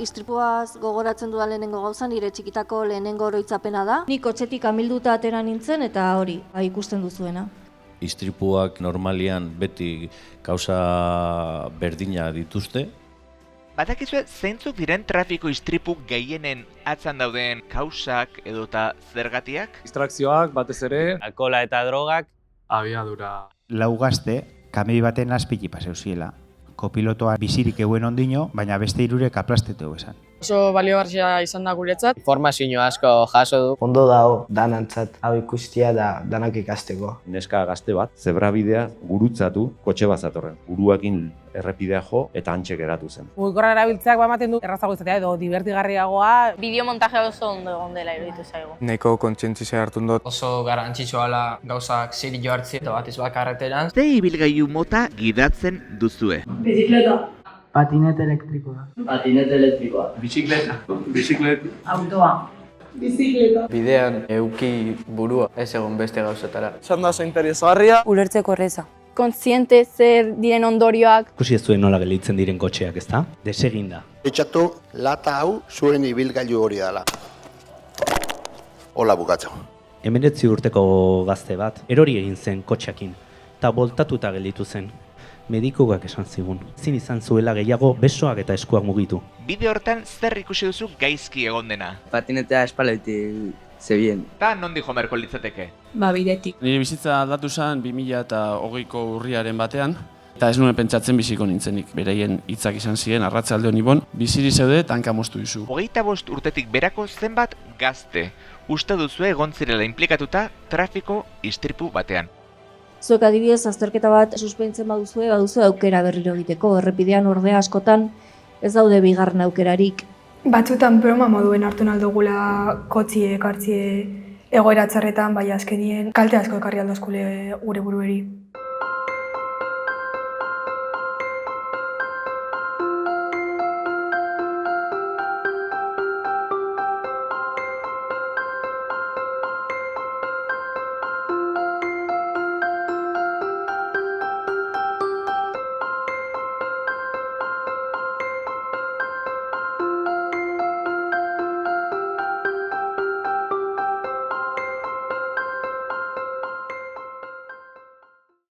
Istripuaz gogoratzen dudan lehenengo gauza nire txikitako lehenengo oroitzapena da. Nik kotxetik amilduta atera nintzen eta hori, ikusten duzuena. Istripuak normalian beti kausa berdina dituzte. Badakizue zeintzuk diren trafiko istripu gehienen atzan dauden kausak edota zergatiak? Distrakzioak batez ere, alkohola eta drogak, abiadura. Lau gazte, kamioi baten azpiki paseuziela. Kopilotoa bizirik eguen ondino, baina beste hirurek aplastetu esan. Oso baliogarria izan da guretzat. informazio asko jaso du. Ondo dago danantzat hau ikustia da danak ikasteko. Neska gazte bat, zebrabidea gurutzatu kotxe bat zatorren. Buruakin errepidea jo eta hantxe geratu zen. Mugikorra erabiltzeak ematen du errazago izatea edo divertigarriagoa. Bideomontajea oso ondo egon dela iruditu zaigu. Nahiko kontzientzia hartu dut. Oso garrantzitsua da gauzak serio hartzea eta batez bat karreteran. Ze ibilgailu mota gidatzen duzue? Bizikleta. Patinete elektrikoa. Patinete elektrikoa. Bizikleta. Bizikleta. Autoa. Bizikleta. Bidean euki burua ez egon beste gauzatara. Esan da oso interesgarria. Ulertzeko erreza. Kontziente zer diren ondorioak. Ikusi ez zuen nola gelditzen diren kotxeak, ezta? Deseginda. Etxatu lata hau zuen ibilgailu hori dela. Hola bukatzeko. 19 urteko gazte bat erori egin zen kotxeakin eta boltatuta gelditu zen. Medikugak esan zigun. Zin izan zuela gehiago besoak eta eskuak mugitu. Bideo hortan zer ikusi duzu gaizki egon dena? Patinetea espalaitik zebien. Ta nondi jo beharko litzateke? Bidetik. Nire bizitza aldatu zen 2020ko urriaren batean, eta ez nuen pentsatzen biziko nintzenik. Beraien hitzak izan ziren arratsalde honi bon, biziri zeude tanka moztu dizu. 25 urtetik berako zenbat gazte uste duzu egon zirela inplikatuta trafiko istripu batean? Zuek adibidez azterketa bat suspentzen baduzue aukera berriro egiteko. Errepidean ordea askotan ez daude bigarren aukerarik. Batzutan broma moduen hartu naldugula kotxiek hartzie egoera txarretan, bai azkenien kalte asko ekarri aldozkule gure burueri.